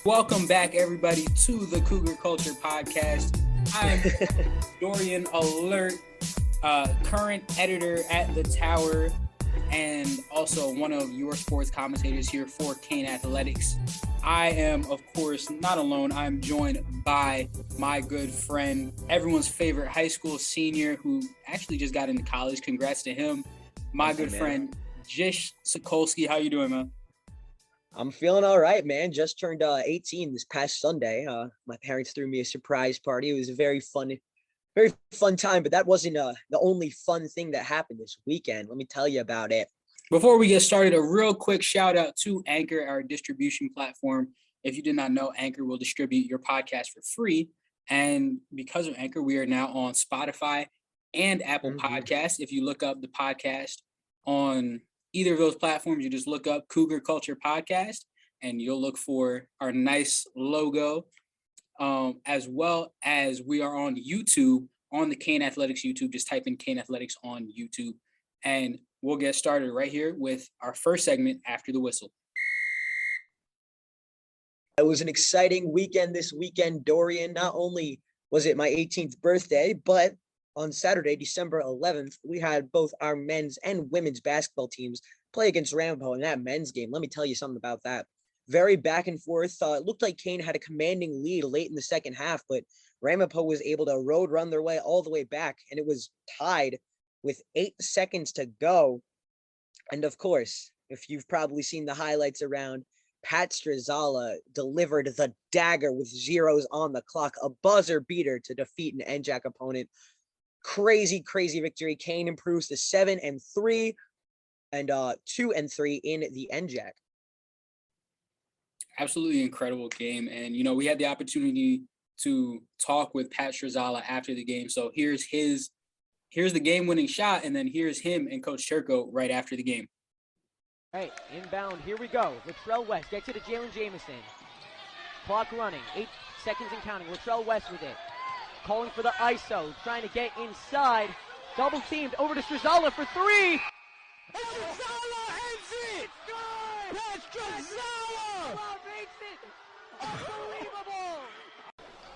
Welcome back, everybody, to the Cougar Culture Podcast. I'm Dorian Alert, current editor at The Tower, and also one of your sports commentators here for Kean Athletics. I am, of course, not alone. I'm joined by my good friend, everyone's favorite high school senior who actually just got into college. Congrats to him. My good friend, Jish Sokolsky. How you doing, man? I'm feeling all right, man. Just turned 18 this past Sunday. My parents threw me a surprise party. It was a very fun time, but that wasn't the only fun thing that happened this weekend. Let me tell you about it. Before we get started, a real quick shout out to Anchor, our distribution platform. If you did not know, Anchor will distribute your podcast for free. And because of Anchor, we are now on Spotify and Apple Podcasts. If you look up the podcast on either of those platforms, you just look up Cougar Culture Podcast and you'll look for our nice logo, as well as we are on YouTube, on the Kean Athletics YouTube. Just type in Kean Athletics on YouTube and we'll get started right here with our first segment after the whistle. It was an exciting weekend this weekend, Dorian. Not only was it my 18th birthday, but on Saturday, December 11th, we had both our men's and women's basketball teams play against Ramapo in that men's game. Let me tell you something about that. Very back and forth. It looked like Kean had a commanding lead late in the second half, but Ramapo was able to road run their way all the way back, and it was tied with 8 seconds to go. And of course, if you've probably seen the highlights around, Pat Strazzala delivered the dagger with zeros on the clock, a buzzer beater to defeat an NJAC opponent. Crazy victory. Kean improves to 7-3 and 2-3 in the NJAC. Absolutely incredible game. And, you know, we had the opportunity to talk with Pat Strazzala after the game. So here's the game-winning shot, and then here's him and Coach Turco right after the game. All right, inbound, here we go. Latrell West gets it to Jalen Jamison. Clock running, 8 seconds and counting. Latrell West with it. Calling for the ISO, trying to get inside. Double teamed over to Strazzala for three. And Strazzala ends it! Pat Strazzala! Unbelievable!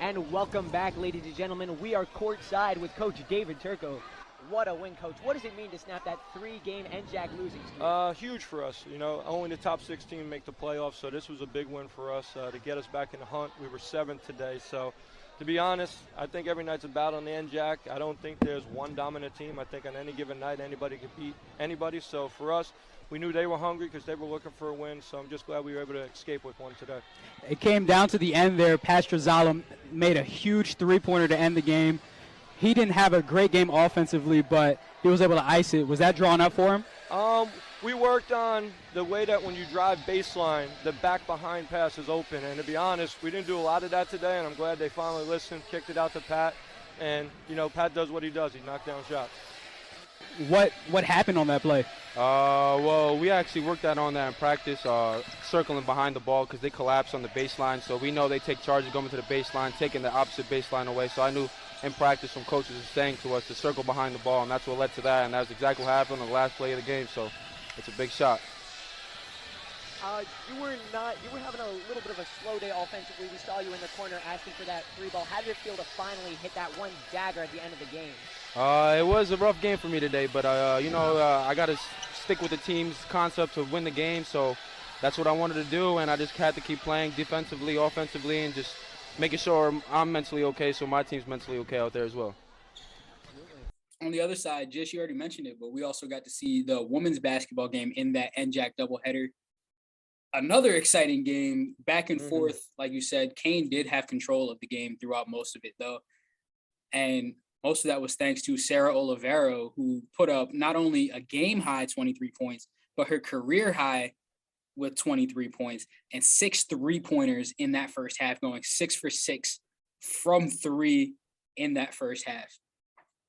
And welcome back, ladies and gentlemen. We are courtside with Coach David Turco. What a win, Coach. What does it mean to snap that 3-game NJAC losing streak? Huge for us. You know, only the top 16 make the playoffs, so this was a big win for us to get us back in the hunt. We were 7th today, so to be honest, I think every night's a battle in the NJAC. I don't think there's one dominant team. I think on any given night, anybody could beat anybody. So for us, we knew they were hungry because they were looking for a win, so I'm just glad we were able to escape with one today. It came down to the end there. Pat Strazzala made a huge three-pointer to end the game. He didn't have a great game offensively, but he was able to ice it. Was that drawn up for him? We worked on the way that when you drive baseline, the back behind pass is open. And to be honest, we didn't do a lot of that today, and I'm glad they finally listened, kicked it out to Pat. And, you know, Pat does what he does. He knocked down shots. What happened on that play? Well, we actually worked on that in practice, circling behind the ball because they collapse on the baseline. So we know they take charge of going to the baseline, taking the opposite baseline away. So I knew in practice some coaches were saying to us to circle behind the ball, and that's what led to that. And that's exactly what happened on the last play of the game. So it's a big shot. You were having a little bit of a slow day offensively. We saw you in the corner asking for that free ball. How did it feel to finally hit that one dagger at the end of the game? It was a rough game for me today, but I got to stick with the team's concept to win the game. So that's what I wanted to do, and I just had to keep playing defensively, offensively, and just making sure I'm mentally okay, so my team's mentally okay out there as well. On the other side, Jish, you already mentioned it, but we also got to see the women's basketball game in that NJAC doubleheader. Another exciting game, back and forth, like you said. Kean did have control of the game throughout most of it, though. And most of that was thanks to Sarah Olivero, who put up not only a game-high 23 points, but her career high with 23 points and 6 3-pointers in that first half, going 6 for 6 from 3 in that first half.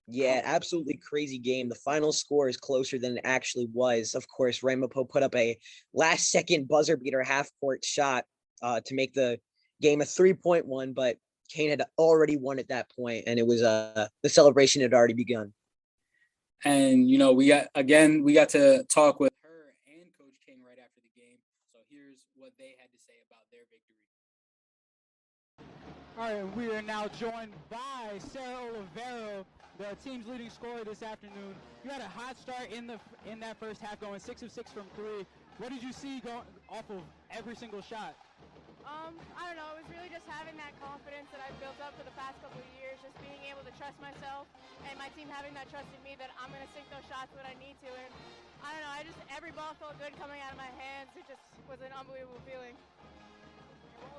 Yeah, absolutely crazy game. The final score is closer than it actually was. Of course, Ramapo put up a last-second buzzer beater half-court shot to make the game a 3-point one, but Kean had already won at that point, and it was the celebration had already begun. And, you know, we got to talk with her and Coach King right after the game. So here's what they had to say about their victory. All right, we are now joined by Sarah Olivero, the team's leading scorer this afternoon. You had a hot start in that first half, going 6 of 6 from 3. What did you see going off of every single shot? I don't know. It was really just having that confidence that I've built up for the past couple of years, just being able to trust myself, and my team having that trust in me that I'm going to sink those shots when I need to. And I don't know. Every ball felt good coming out of my hands. It just was an unbelievable feeling.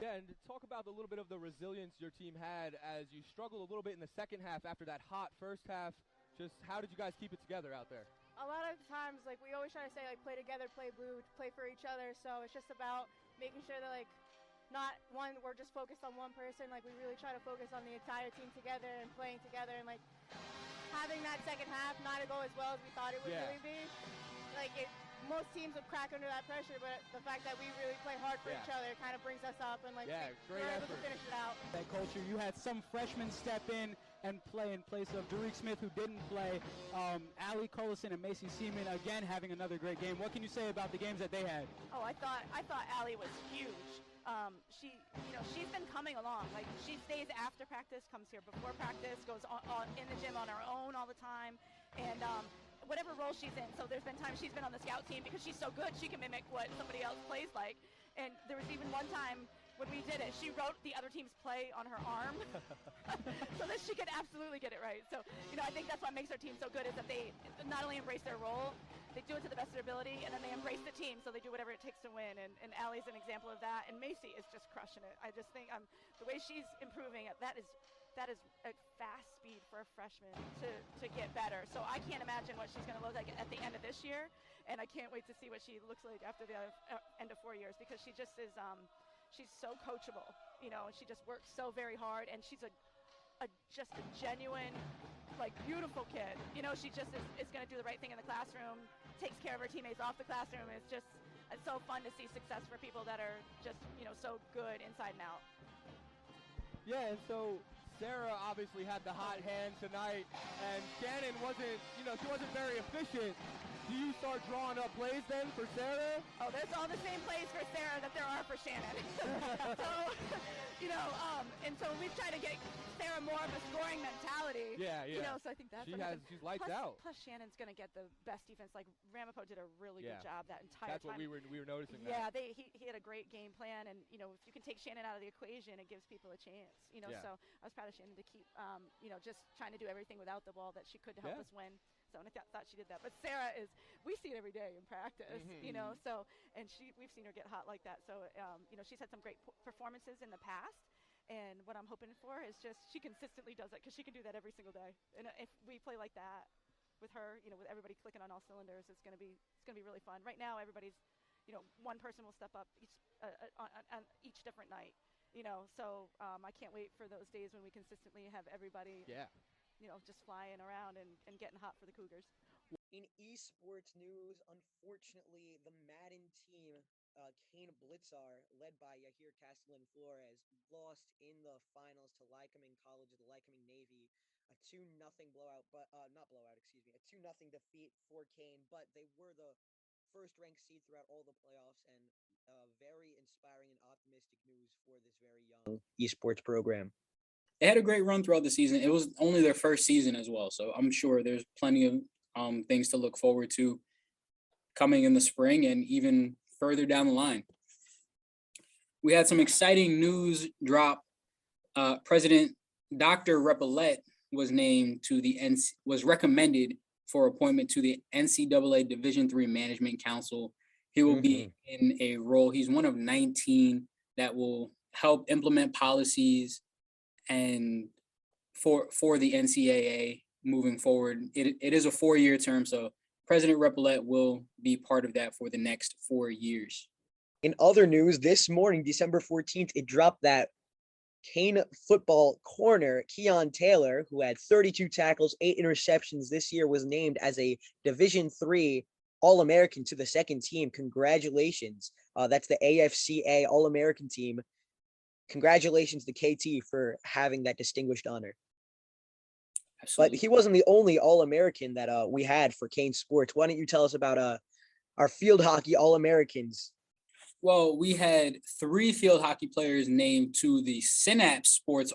Yeah, and to talk about a little bit of the resilience your team had as you struggled a little bit in the second half after that hot first half. Just how did you guys keep it together out there? A lot of times, we always try to say, play together, play blue, play for each other. So it's just about making sure that, not one, we're just focused on one person. We really try to focus on the entire team together and playing together. And, having that second half not go as well as we thought it would really be. Most teams would crack under that pressure, but the fact that we really play hard for each other kind of brings us up, and great we're able to finish it out. That culture, you had some freshmen step in and play in place of Derek Smith, who didn't play. Allie Collison and Macy Seaman again having another great game. What can you say about the games that they had? Oh, I thought Allie was huge. She's been coming along. She stays after practice, comes here before practice, goes on in the gym on her own all the time, and whatever role she's in. So there's been times she's been on the scout team because she's so good she can mimic what somebody else plays like. And there was even one time when we did it, she wrote the other team's play on her arm so that she could absolutely get it right. So, I think that's what makes our team so good is that they not only embrace their role, they do it to the best of their ability, and then they embrace the team, so they do whatever it takes to win. And Allie's an example of that, and Macy is just crushing it. I just think the way she's improving, that is a fast speed for a freshman to get better. So I can't imagine what she's going to look like at the end of this year, and I can't wait to see what she looks like after the end of 4 years, because she just is she's so coachable, and she just works so very hard, and she's just a genuine, beautiful kid. She just is going to do the right thing in the classroom, takes care of her teammates off the classroom. It's so fun to see success for people that are just, so good inside and out. Yeah, and so Sarah obviously had the hot hand tonight, and Shannon wasn't very efficient. Do you start drawing up plays then for Sarah? Oh, there's all the same plays for Sarah that there are for Shannon. And so we've tried to get Sarah more of a scoring mentality. Yeah. So I think that's she's lights out. Plus Shannon's going to get the best defense. Ramapo did a really good job that entire time. That's what we were noticing. Yeah, he had a great game plan, and if you can take Shannon out of the equation, it gives people a chance. So I was proud of Shannon to keep just trying to do everything without the ball that she could to help us win. So, and I thought she did that. But Sarah we see it every day in practice, so, and we've seen her get hot like that. So, she's had some great performances in the past. And what I'm hoping for is just she consistently does it, because she can do that every single day. And if we play like that with her, with everybody clicking on all cylinders, it's going to be really fun. Right now, everybody's, one person will step up on each different night. So I can't wait for those days when we consistently have everybody. Just flying around and getting hot for the Cougars. In esports news, unfortunately, the Madden team, Kean Blitzar, led by Yahir Castellan Flores, lost in the finals to Lycoming College of the Lycoming Navy. A 2-0 blowout, but not blowout, excuse me, a 2-0 defeat for Kean, but they were the first-ranked seed throughout all the playoffs, and very inspiring and optimistic news for this very young esports program. They had a great run throughout the season. It was only their first season as well, so I'm sure there's plenty of things to look forward to coming in the spring and even further down the line. We had some exciting news drop. President Dr. Repillette was recommended for appointment to the NCAA Division III Management Council. He will be in a role. He's one of 19 that will help implement policies and for the NCAA moving forward. It is a 4-year term, so President Repillette will be part of that for the next 4 years. In other news, this morning, December 14th, it dropped that Kean football corner, Keon Taylor, who had 32 tackles, 8 interceptions this year, was named as a Division III All-American to the second team. Congratulations. That's the AFCA All-American team. Congratulations to KT for having that distinguished honor. Absolutely. But he wasn't the only All-American that we had for Kean Sports. Why don't you tell us about our field hockey All-Americans? Well, we had 3 field hockey players named to the Synapse Sports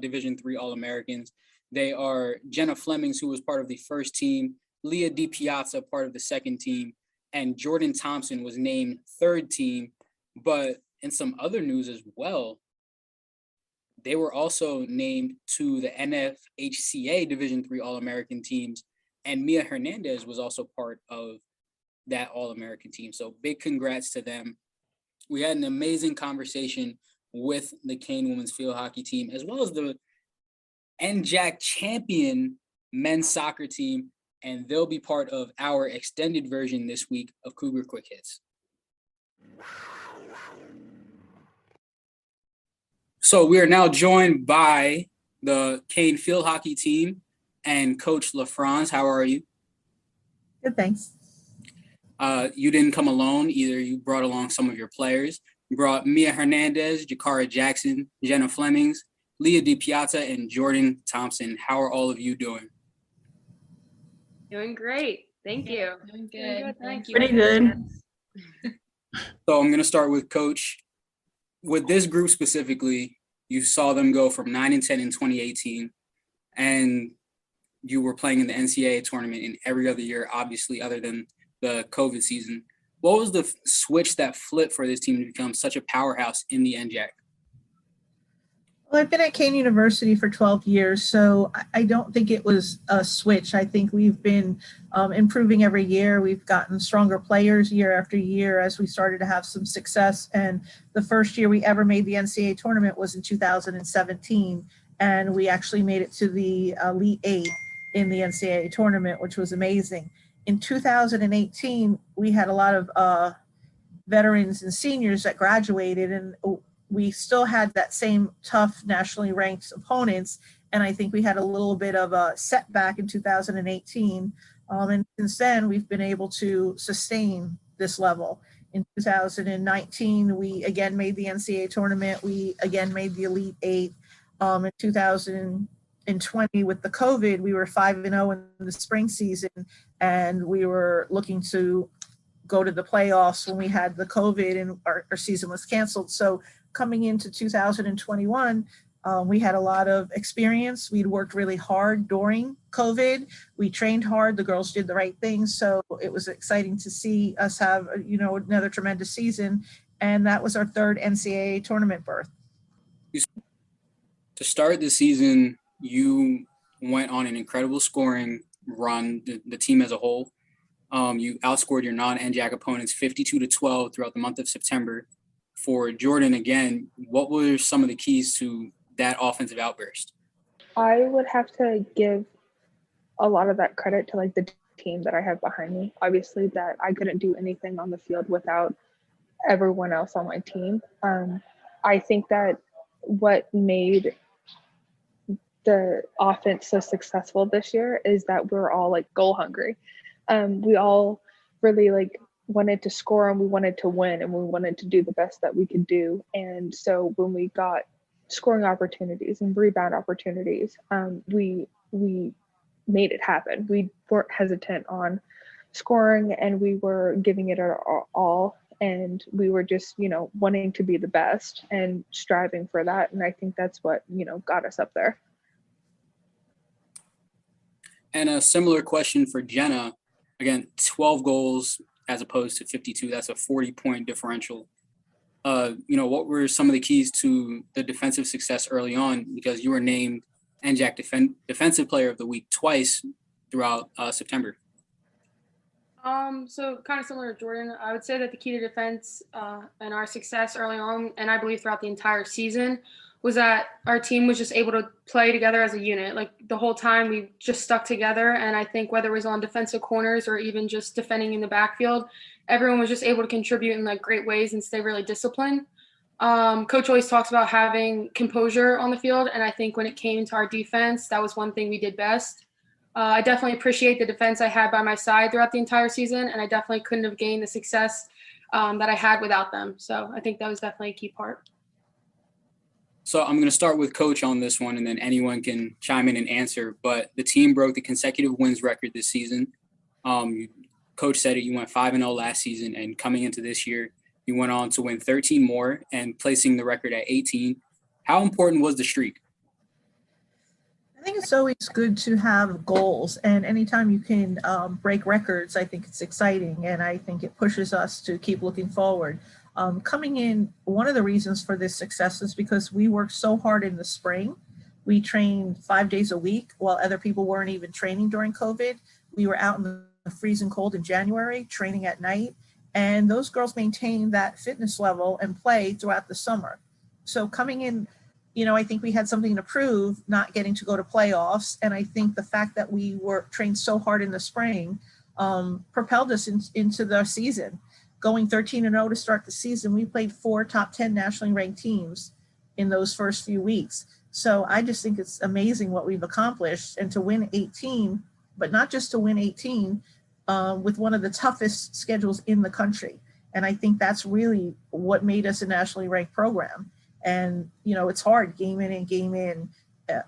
Division III All-Americans. They are Jenna Flemings, who was part of the first team, Leah DiPiazza, part of the second team, and Jordan Thompson was named third team. But in some other news as well, they were also named to the NFHCA Division III All-American teams, and Mia Hernandez was also part of that All-American team. So big congrats to them. We had an amazing conversation with the Kean women's field hockey team, as well as the NJAC champion men's soccer team, and they'll be part of our extended version this week of Cougar Quick Hits. So we are now joined by the Kean field hockey team and Coach LaFronz. How are you? Good, thanks. You didn't come alone either. You brought along some of your players. You brought Mia Hernandez, Jakara Jackson, Jenna Flemings, Leah DiPiazza, and Jordan Thompson. How are all of you doing? Doing great. Thank you. Doing good. Thank you. Pretty good. So I'm going to start with Coach. With this group specifically, you saw them go from 9-10 in 2018, and you were playing in the NCAA tournament in every other year, obviously, other than the COVID season. What was the switch that flipped for this team to become such a powerhouse in the NJAC? Well, I've been at Kean University for 12 years, so I don't think it was a switch. I think we've been improving every year. We've gotten stronger players year after year as we started to have some success. And the first year we ever made the NCAA tournament was in 2017, and we actually made it to the Elite Eight in the NCAA tournament, which was amazing. In 2018, we had a lot of veterans and seniors that graduated, and we still had that same tough nationally ranked opponents. And I think we had a little bit of a setback in 2018. And since then, we've been able to sustain this level. In 2019, we again made the NCAA tournament. We again made the Elite Eight. In 2020, with the COVID, we were 5-0 in the spring season, and we were looking to go to the playoffs when we had the COVID and our season was canceled. So coming into 2021, we had a lot of experience. We'd worked really hard during COVID. We trained hard. The girls did the right things. So it was exciting to see us have, another tremendous season. And that was our third NCAA tournament berth. To start the season, you went on an incredible scoring run, the team as a whole. You outscored your non-NJAC opponents 52-12 throughout the month of September. For Jordan, again, what were some of the keys to that offensive outburst? I would have to give a lot of that credit to the team that I have behind me. Obviously, that I couldn't do anything on the field without everyone else on my team. I think that what made the offense so successful this year is that we're all goal hungry. We all really wanted to score, and we wanted to win, and we wanted to do the best that we could do. And so when we got scoring opportunities and rebound opportunities, we made it happen. We weren't hesitant on scoring, and we were giving it our all, and we were just wanting to be the best and striving for that. And I think that's what got us up there. And a similar question for Jenna. Again, 12 goals as opposed to 52. That's a 40-point differential. What were some of the keys to the defensive success early on? Because you were named NJAC Defensive Player of the Week twice throughout September. So kind of similar to Jordan, I would say that the key to defense and our success early on, and I believe throughout the entire season, was that our team was just able to play together as a unit. The whole time we just stuck together. And I think whether it was on defensive corners or even just defending in the backfield, everyone was just able to contribute in great ways and stay really disciplined. Coach always talks about having composure on the field. And I think when it came to our defense, that was one thing we did best. I definitely appreciate the defense I had by my side throughout the entire season. And I definitely couldn't have gained the success that I had without them. So I think that was definitely a key part. So I'm going to start with Coach on this one, and then anyone can chime in and answer. But the team broke the consecutive wins record this season. Coach said it. You went 5-0 last season, and coming into this year, You went on to win 13 more and placing the record at 18. How important was the streak? I think it's always good to have goals, and anytime you can break records, I think it's exciting, and I think it pushes us to keep looking forward. Coming in, one of the reasons for this success is because we worked so hard in the spring. We trained 5 days a week while other people weren't even training during COVID. We were out in the freezing cold in January, training at night, and those girls maintained that fitness level and play throughout the summer. So coming in, I think we had something to prove, not getting to go to playoffs. And I think the fact that we were trained so hard in the spring propelled us into the season. Going 13-0 to start the season, we played 4 top 10 nationally ranked teams in those first few weeks. So I just think it's amazing what we've accomplished, and to win 18, but not just to win 18, with one of the toughest schedules in the country. And I think that's really what made us a nationally ranked program. And, it's hard game in and game in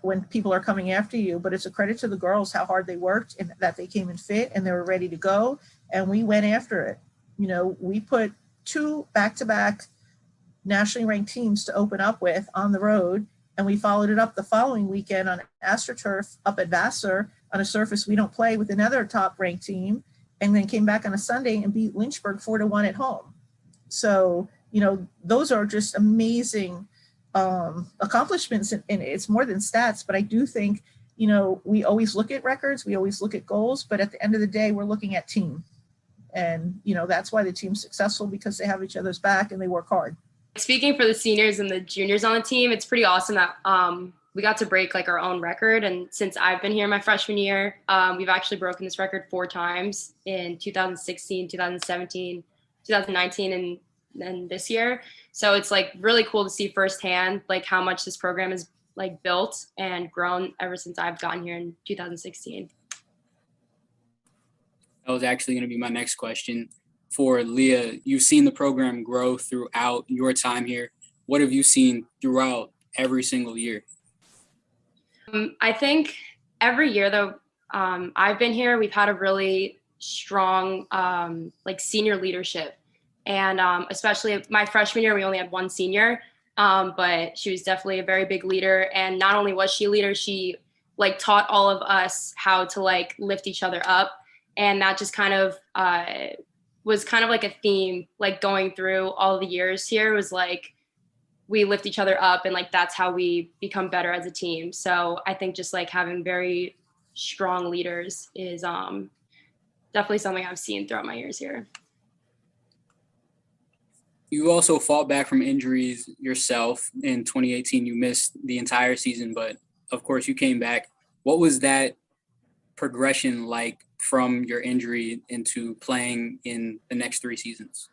when people are coming after you, but it's a credit to the girls how hard they worked and that they came in fit and they were ready to go. And we went after it. We put 2 back-to-back nationally ranked teams to open up with on the road. And we followed it up the following weekend on AstroTurf up at Vassar on a surface we don't play with another top ranked team. And then came back on a Sunday and beat Lynchburg 4-1 at home. So, those are just amazing accomplishments, and it's more than stats. But I do think, we always look at records, we always look at goals, but at the end of the day, we're looking at team. And, that's why the team's successful, because they have each other's back and they work hard. Speaking for the seniors and the juniors on the team, it's pretty awesome that we got to break our own record. And since I've been here my freshman year, we've actually broken this record 4 times in 2016, 2017, 2019, and then this year. So it's really cool to see firsthand how much this program has built and grown ever since I've gotten here in 2016. That was actually going to be my next question. For Leah, you've seen the program grow throughout your time here. What have you seen throughout every single year? I think every year though, I've been here, we've had a really strong senior leadership. And especially my freshman year, we only had 1 senior, but she was definitely a very big leader. And not only was she a leader, she taught all of us how to lift each other up. And that just kind of was kind of a theme, going through all the years here was we lift each other up, and that's how we become better as a team. So I think just having very strong leaders is definitely something I've seen throughout my years here. You also fought back from injuries yourself. In 2018, you missed the entire season, but of course you came back. What was that progression like from your injury into playing in the next 3 seasons?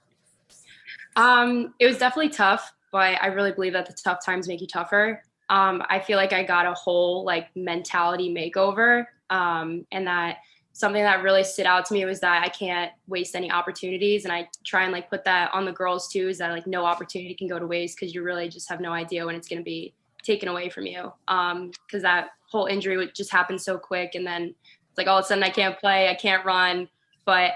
It was definitely tough, but I really believe that the tough times make you tougher. I feel like I got a whole mentality makeover, and that something that really stood out to me was that I can't waste any opportunities. And I try and put that on the girls too, is that no opportunity can go to waste, because you really just have no idea when it's going to be taken away from you. Because that whole injury would just happen so quick. And then it's all of a sudden I can't play, I can't run. But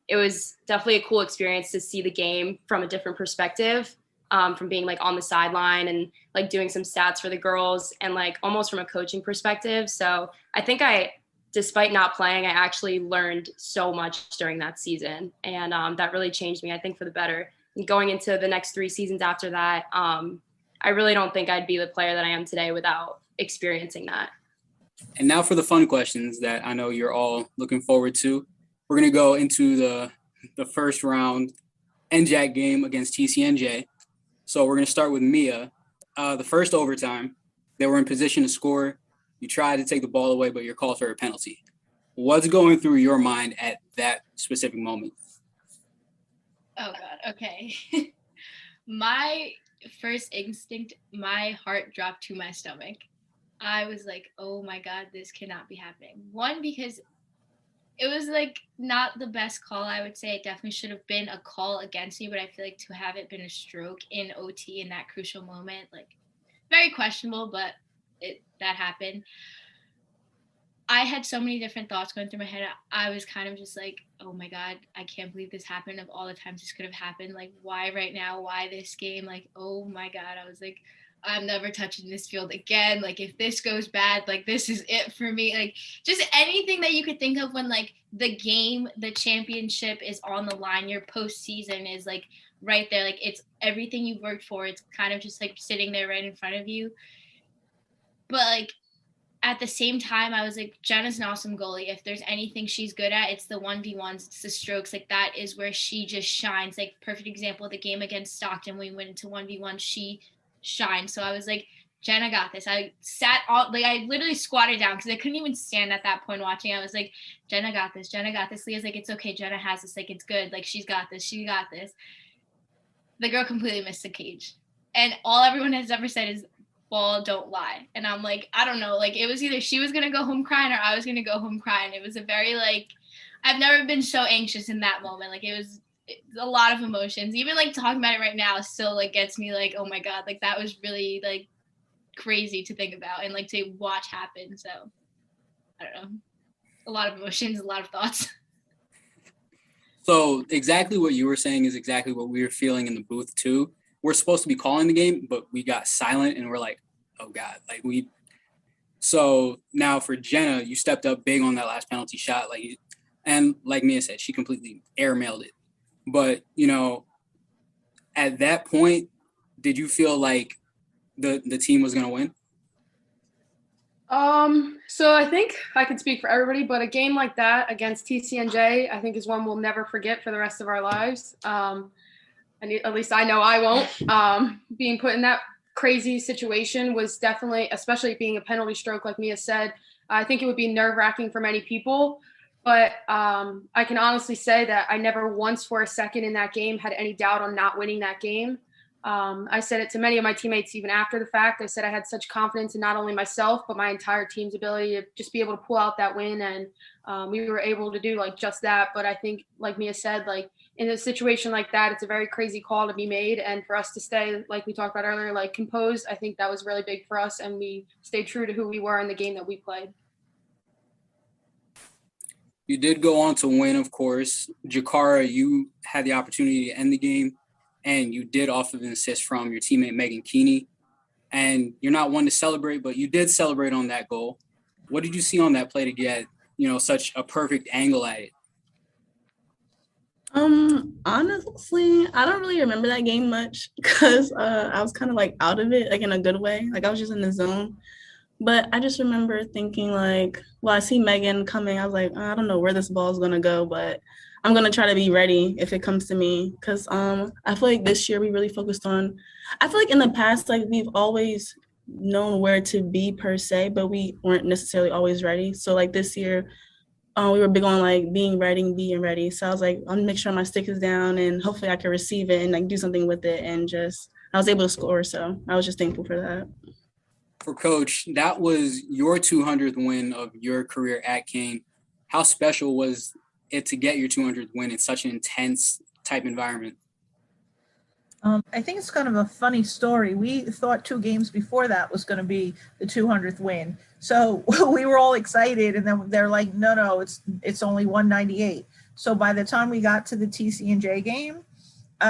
it was definitely a cool experience to see the game from a different perspective, from being on the sideline and doing some stats for the girls and almost from a coaching perspective. So I think despite not playing, I actually learned so much during that season. And that really changed me, I think, for the better. And going into the next 3 seasons after that, I really don't think I'd be the player that I am today without experiencing that. And now for the fun questions that I know you're all looking forward to. We're going to go into the first round NJAC game against TCNJ. So we're going to start with Mia. The first overtime, they were in position to score. You tried to take the ball away, but you're called for a penalty. What's going through your mind at that specific moment? Oh, God. Okay. My first instinct, my heart dropped to my stomach. I was like, oh, my God, this cannot be happening. One, because it was not the best call, I would say. It definitely should have been a call against me, but I feel to have it been a stroke in OT in that crucial moment, very questionable, but that happened. I had so many different thoughts going through my head. I was kind of just like, oh my God, I can't believe this happened. Of all the times this could have happened, like, why right now? Why this game? Like, oh my God. I was like, I'm never touching this field again. Like, if this goes bad, like, this is it for me. Like, just anything that you could think of when, like, the game, the championship is on the line, your postseason is, like, right there. Like, it's everything you've worked for. It's kind of just, like, sitting there right in front of you. But, like, at the same time, I was like, Jenna's an awesome goalie. If there's anything she's good at, it's the 1v1s, it's the strokes. Like, that is where she just shines. Like, perfect example, the game against Stockton, we went into 1v1, she shined. So I was like, Jenna got this. I sat all, like, I literally squatted down because I couldn't even stand at that point watching. I was like, Jenna got this. Jenna got this. Leah's like, it's okay. Jenna has this. Like, it's good. Like, she's got this. She got this. The girl completely missed the cage. And all everyone has ever said is, ball don't lie. And I'm like, I don't know, like, it was either she was gonna go home crying or I was gonna go home crying. It was a very, like, I've never been so anxious in that moment. Like, it was a lot of emotions. Even, like, talking about it right now still, like, gets me like, oh my God, like, that was really, like, crazy to think about and, like, to watch happen. So I don't know, a lot of emotions, a lot of thoughts. So exactly what you were saying is exactly what we were feeling in the booth too. We're supposed to be calling the game, but we got silent and we're like, oh God, like so now for Jenna, you stepped up big on that last penalty shot. And like Mia said, she completely airmailed it. But, you know, at that point, did you feel like the team was going to win? So I think I can speak for everybody, but a game like that against TCNJ, I think is one we'll never forget for the rest of our lives. And at least I know I won't. Being put in that crazy situation was definitely, especially being a penalty stroke, like Mia said, I think it would be nerve-wracking for many people. But I can honestly say that I never once for a second in that game had any doubt on not winning that game. I said it to many of my teammates even after the fact. I said I had such confidence in not only myself, but my entire team's ability to just be able to pull out that win. And we were able to do like just that. But I think, like Mia said, like in a situation like that, it's a very crazy call to be made. And for us to stay, like we talked about earlier, like composed, I think that was really big for us. And we stayed true to who we were in the game that we played. You did go on to win, of course. Jakara, you had the opportunity to end the game, and you did off of an assist from your teammate Megan Keaney. And you're not one to celebrate, but you did celebrate on that goal. What did you see on that play to get, you know, such a perfect angle at it? Honestly, I don't really remember that game much because I was kind of like out of it, like in a good way. Like I was just in the zone. But I just remember thinking like, well, I see Megan coming. I was like, I don't know where this ball is going to go, but I'm going to try to be ready if it comes to me. Because I feel like this year we really focused on, I feel like in the past, like we've always known where to be per se, but we weren't necessarily always ready. So like this year, we were big on like being ready. So I was like, I'll make sure my stick is down and hopefully I can receive it and like do something with it. And just, I was able to score. So I was just thankful for that. For Coach, that was your 200th win of your career at Kean. How special was it to get your 200th win in such an intense type environment? I think it's kind of a funny story. We thought 2 games before that was going to be the 200th win. So we were all excited, and then they're like, no, it's only 198. So by the time we got to the TCNJ game,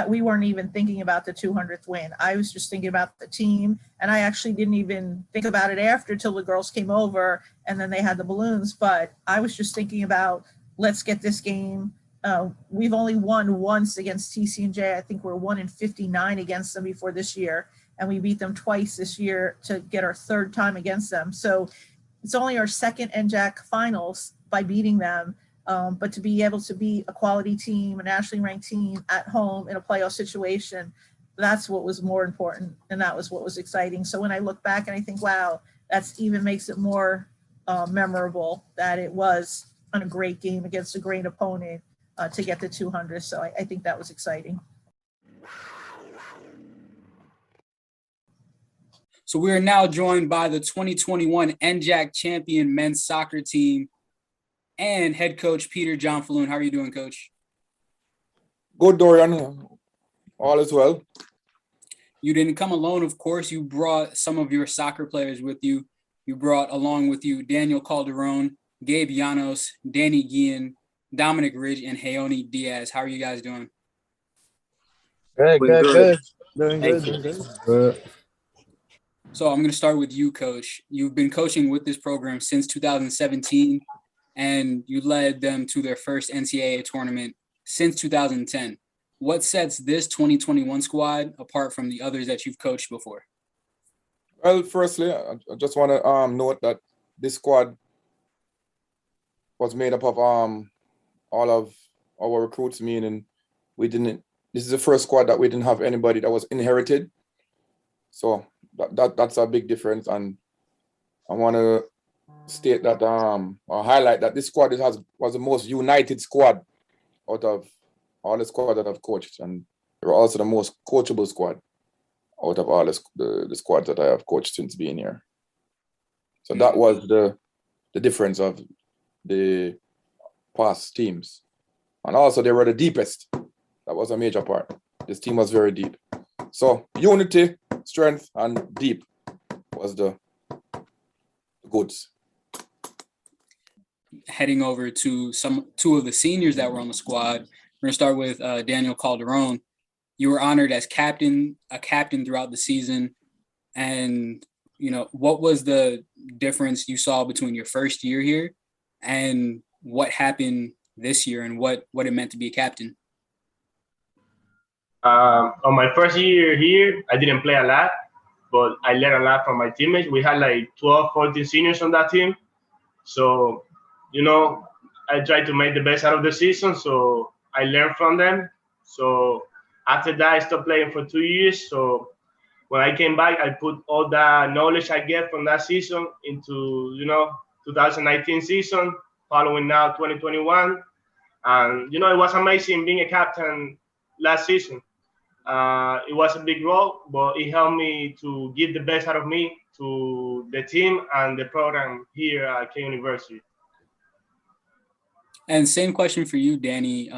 we weren't even thinking about the 200th win. I was just thinking about the team, and I actually didn't even think about it after till the girls came over, and then they had the balloons. But I was just thinking about, let's get this game. We've only won once against TCNJ. I think we're 1-59 against them before this year, and we beat them twice this year to get our 3rd time against them. So it's only our 2nd NJAC finals by beating them. But to be able to beat a quality team, a nationally ranked team at home in a playoff situation, that's what was more important, and that was what was exciting. So when I look back and I think, wow, that's even makes it more memorable that it was on a great game against a great opponent to get the 200. So I think that was exciting. So we are now joined by the 2021 NJAC champion men's soccer team and head coach Peter John Falloon. How are you doing, Coach? Good, Dorian. All is well. You didn't come alone, of course. You brought some of your soccer players with you. You brought along with you Daniel Calderon, Gabe Llanos, Danny Guillen, Dominic Ridge, and Raonne Diaz. How are you guys doing? Good. Doing Thank good, you. doing good. So I'm going to start with you, Coach. You've been coaching with this program since 2017, and you led them to their first NCAA tournament since 2010. What sets this 2021 squad apart from the others that you've coached before? Well, firstly, I just want to note that this squad was made up of all of our recruits, meaning this is the first squad that we didn't have anybody that was inherited. So that's a big difference. And I want to state that, or highlight that this squad was the most united squad out of all the squad that I've coached. And they were also the most coachable squad out of all the squads that I have coached since being here. So that was the difference of the past teams. And also they were the deepest. That was a major part. This team was very deep. So unity, strength, and deep was the goods. Heading over to two of the seniors that were on the squad. We're going to start with Daniel Calderon. You were honored as a captain throughout the season. And, what was the difference you saw between your first year here and what happened this year and what it meant to be a captain? On my first year here, I didn't play a lot, but I learned a lot from my teammates. We had like 12, 14 seniors on that team. So, I tried to make the best out of the season. So I learned from them. So after that, I stopped playing for 2 years. So when I came back, I put all the knowledge I get from that season into, 2019 season, following now 2021. And, it was amazing being a captain last season. It was a big role, but it helped me to give the best out of me to the team and the program here at Kean University. And same question for you, Danny.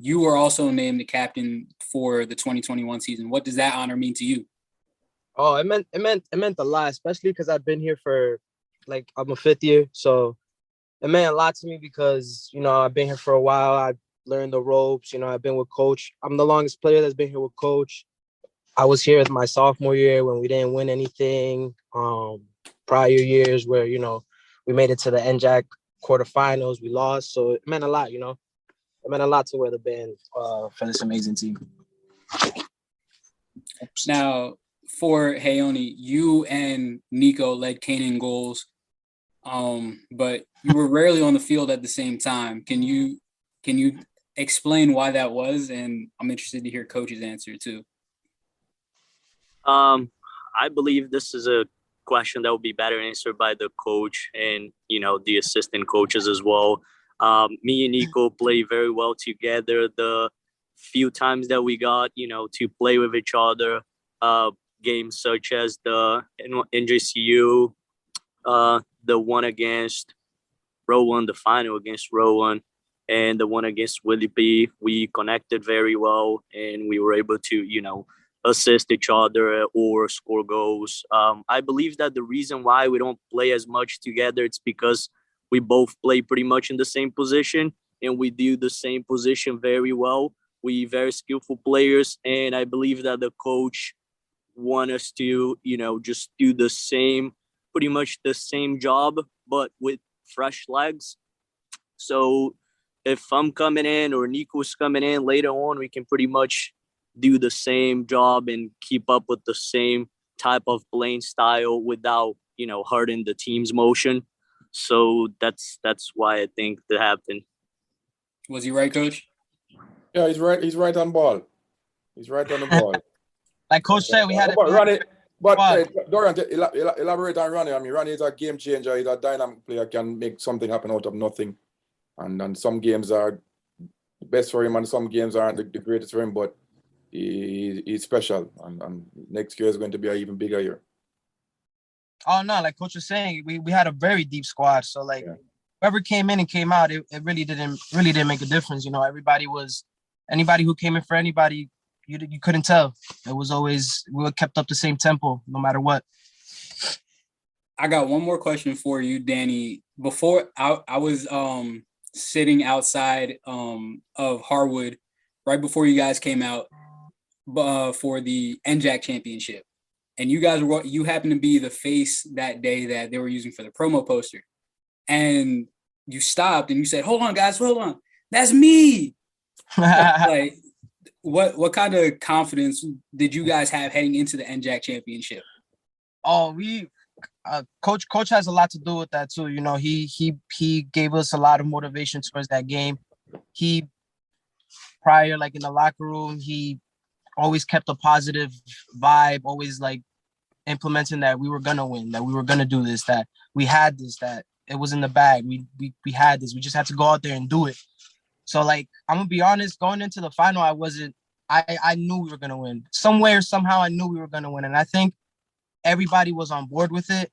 You were also named the captain for the 2021 season. What does that honor mean to you? Oh, it meant a lot, especially because I've been here for I'm a fifth year. So it meant a lot to me because, I've been here for a while. I learned the ropes. I've been with coach. I'm the longest player that's been here with coach. I was here my sophomore year when we didn't win anything. Prior years where, we made it to the NJAC quarterfinals, we lost. So it meant a lot, It meant a lot to wear the band for this amazing team. Now, for Raonne, you and Nico led Kean in goals, but you were rarely on the field at the same time. Can you explain why that was? And I'm interested to hear Coach's answer too. I believe this is a question that will be better answered by the coach and, the assistant coaches as well. Me and Nico play very well together. The few times that we got, to play with each other, games such as the NJCU, the one against Raonne, the final against Raonne, and the one against Willie P, we connected very well and we were able to, assist each other or score goals. I believe that the reason why we don't play as much together, it's because we both play pretty much in the same position and we do the same position very well. We very skillful players, and I believe that the coach want us to, just do pretty much the same job, but with fresh legs. So if I'm coming in or Nico's coming in later on, we can pretty much do the same job and keep up with the same type of playing style without, hurting the team's motion. So that's why I think that happened. Was he right, Coach? Yeah, he's right. He's right on ball. He's right on the ball. Like Coach said, we had But Ronnie, Dorian, elaborate on Ronnie. I mean, Ronnie is a game changer. He's a dynamic player, can make something happen out of nothing. And some games are the best for him and some games aren't the greatest for him, but he's special. And next year is going to be an even bigger year. Oh, no, like Coach was saying, we had a very deep squad. So, whoever came in and came out, it really didn't make a difference. Anybody who came in for anybody, you couldn't tell. It was always, we kept up the same tempo no matter what. I got one more question for you, Danny. Before I was sitting outside of Harwood right before you guys came out for the NJAC championship. And you happened to be the face that day that they were using for the promo poster. And you stopped and you said, "Hold on, guys, hold on. That's me." Like, what kind of confidence did you guys have heading into the NJAC championship? Oh, coach has a lot to do with that too. You know, he gave us a lot of motivation towards that game. He prior, like in the locker room, he always kept a positive vibe, always like implementing that we were gonna win, that we were gonna do this, that we had this, that it was in the bag. We had this. We just had to go out there and do it. So like, I'm gonna be honest, going into the final, I knew we were gonna win. Somewhere, somehow I knew we were gonna win. And I think everybody was on board with it.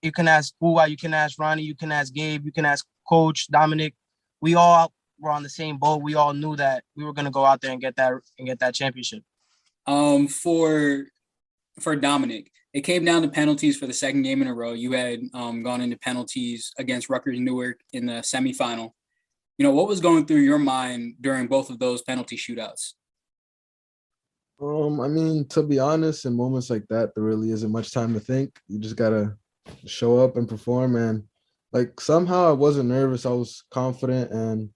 You can ask Cougar, you can ask Ronnie, you can ask Gabe, you can ask Coach Dominic. We all were on the same boat. We all knew that we were gonna go out there and get that championship. For Dominic, it came down to penalties for the second game in a row. You had gone into penalties against Rutgers Newark in the semifinal. You know, what was going through your mind during both of those penalty shootouts? I mean, to be honest, in moments like that, there really isn't much time to think. You just gotta show up and perform. And like somehow I wasn't nervous. I was confident, and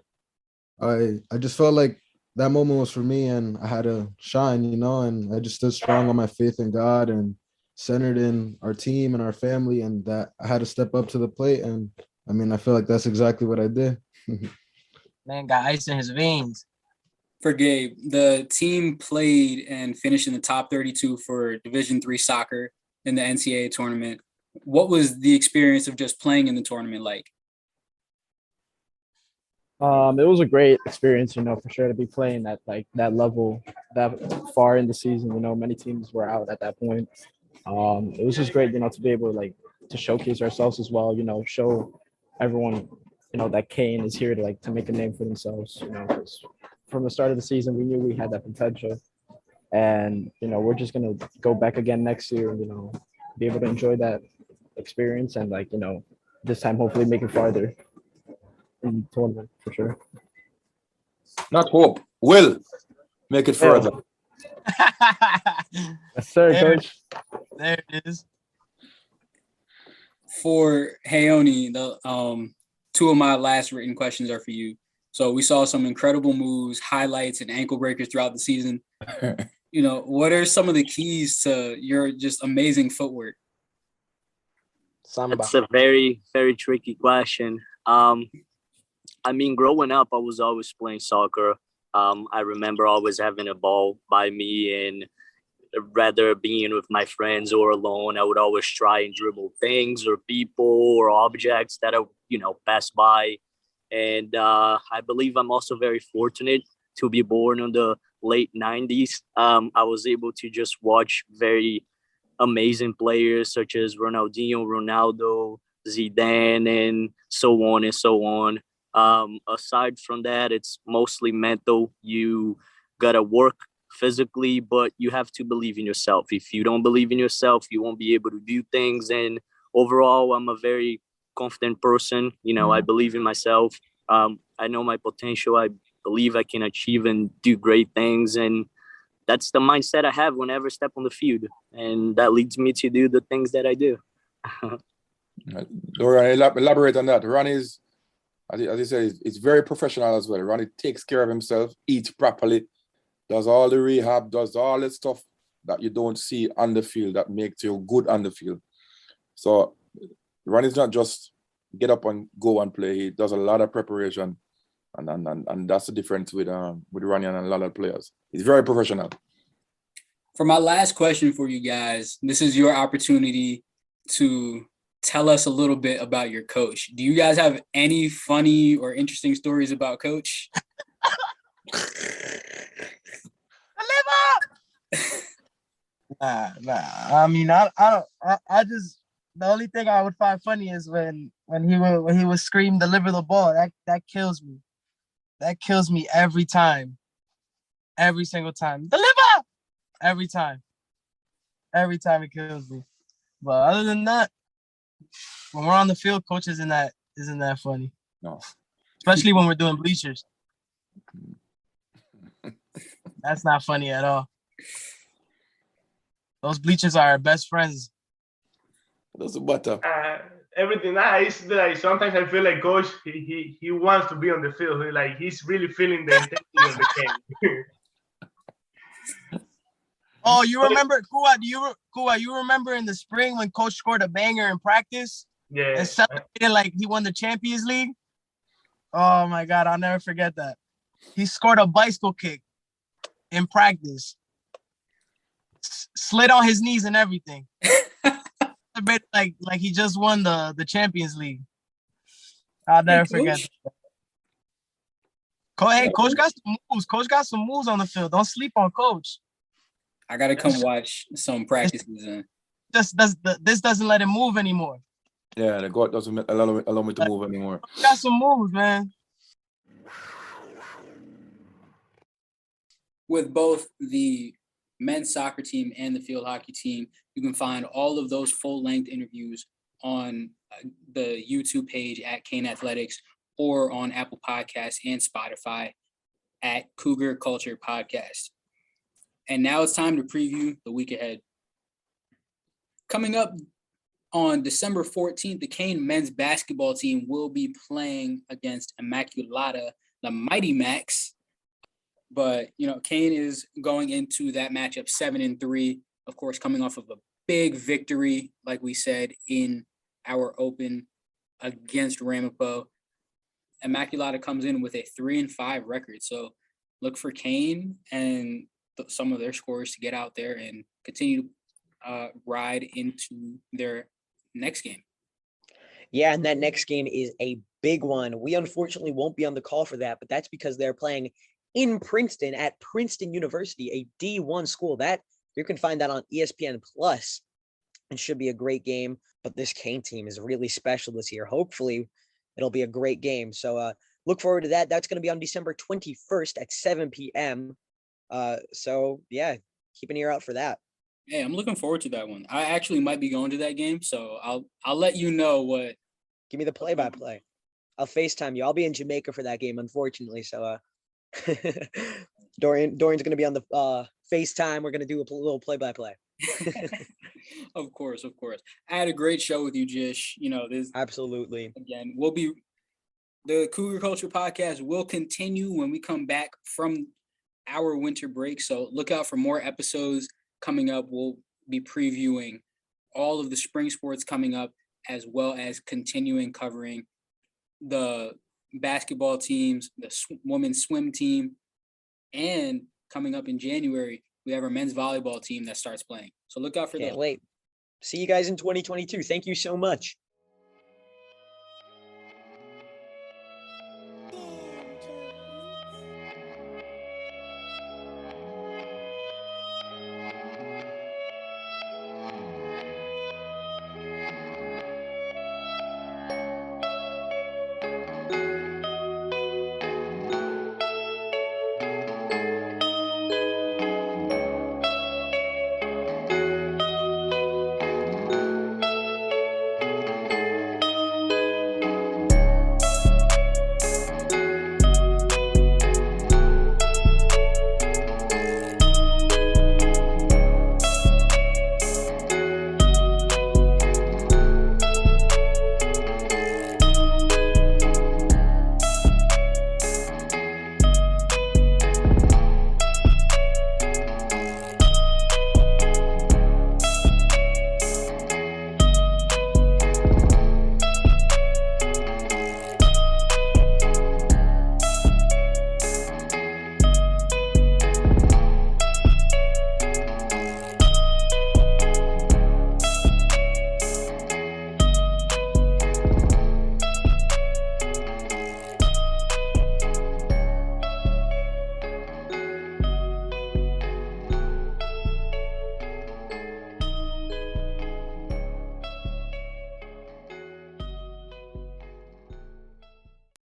I just felt like that moment was for me, and I had to shine, you know. And I just stood strong on my faith in God and centered in our team and our family, and that I had to step up to the plate. And I mean, I feel like that's exactly what I did. Man got ice in his veins. For Gabe, the team played and finished in the top 32 for Division III soccer in the NCAA tournament. What was the experience of just playing in the tournament like? It was a great experience, you know, for sure, to be playing at like that level that far in the season. You know, many teams were out at that point. It was just great, you know, to be able to showcase ourselves as well, you know, show everyone, you know, that Kean is here to make a name for themselves, you know, because from the start of the season, we knew we had that potential. And, you know, we're just going to go back again next year and, you know, be able to enjoy that experience and, like, you know, this time hopefully make it farther in the tournament for sure. Not hope, will make it further. Yes, sir, Coach. There it is. For Raonne, the two of my last written questions are for you. So we saw some incredible moves, highlights, and ankle breakers throughout the season. You know, what are some of the keys to your just amazing footwork? That's a very, very tricky question. I mean, growing up, I was always playing soccer. I remember always having a ball by me, and rather being with my friends or alone, I would always try and dribble things or people or objects that I, you know, pass by. And I believe I'm also very fortunate to be born in the late 90s. I was able to just watch very amazing players such as Ronaldinho, Ronaldo, Zidane, and so on and so on. Aside from that, it's mostly mental. You got to work physically, but you have to believe in yourself. If you don't believe in yourself, you won't be able to do things. And overall, I'm a very confident person. You know, I believe in myself. I know my potential. I believe I can achieve and do great things. And that's the mindset I have whenever I step on the field. And that leads me to do the things that I do. Dorian, elaborate on that. Ronnie is, as you say, it's very professional as well. Ronnie takes care of himself, eats properly, does all the rehab, does all the stuff that you don't see on the field that makes you good on the field. So Ronnie's not just get up and go and play. He does a lot of preparation, and that's the difference with Ronnie and a lot of players. He's very professional. For my last question for you guys, this is your opportunity to tell us a little bit about your coach. Do you guys have any funny or interesting stories about Coach? Nah. I mean, I just, the only thing I would find funny is when he would scream, "Deliver the ball." That kills me. That kills me every time. Every single time. Deliver! Every time. Every time it kills me. But other than that, when we're on the field, coach isn't that funny. No. Especially when we're doing bleachers. That's not funny at all. Those bleachers are our best friends. Doesn't matter. Everything nice. Like sometimes I feel like coach, he wants to be on the field. He's really feeling the intensity of the game. Oh, you remember, Kua, you remember in the spring when coach scored a banger in practice? Yeah. And celebrated like he won the Champions League? Oh my God, I'll never forget that. He scored a bicycle kick in practice. Slid on his knees and everything. like he just won the Champions League. I'll never forget that. Hey, coach got some moves. Coach got some moves on the field. Don't sleep on coach. I gotta come watch some practices. This doesn't let him move anymore. Yeah, the God doesn't allow me to move anymore. Got some moves, man. With both the men's soccer team and the field hockey team, you can find all of those full-length interviews on the YouTube page at Kean Athletics or on Apple Podcasts and Spotify at Cougar Culture Podcast. And now it's time to preview the week ahead. Coming up on December 14th, the Kean men's basketball team will be playing against Immaculata, the Mighty Macs. But, Kean is going into that matchup 7-3, of course, coming off of a big victory, like we said, in our open against Ramapo. Immaculata comes in with a 3-5 record. So look for Kean and some of their scorers to get out there and continue to ride into their next game. Yeah, and that next game is a big one. We unfortunately won't be on the call for that, but that's because they're playing in Princeton at Princeton University, a D1 school. That you can find that on ESPN Plus. It should be a great game, but this Kean team is really special this year. Hopefully, it'll be a great game. So look forward to that. That's going to be on December 21st at 7 p.m. So yeah, keep an ear out for that. Hey, I'm looking forward to that one. I actually might be going to that game, so I'll let you know what. Give me the play-by-play. I'll FaceTime you. I'll be in Jamaica for that game, unfortunately. So Dorian's going to be on the FaceTime. We're going to do a little play-by-play. Of course. I had a great show with you, Jish. This absolutely. Again, the Cougar Culture Podcast will continue when we come back from our winter break. So look out for more episodes coming up. We'll be previewing all of the spring sports coming up, as well as continuing covering the basketball teams, the women's swim team, and coming up in January, we have our men's volleyball team that starts playing. So look out for that. Can't wait. See you guys in 2022. Thank you so much.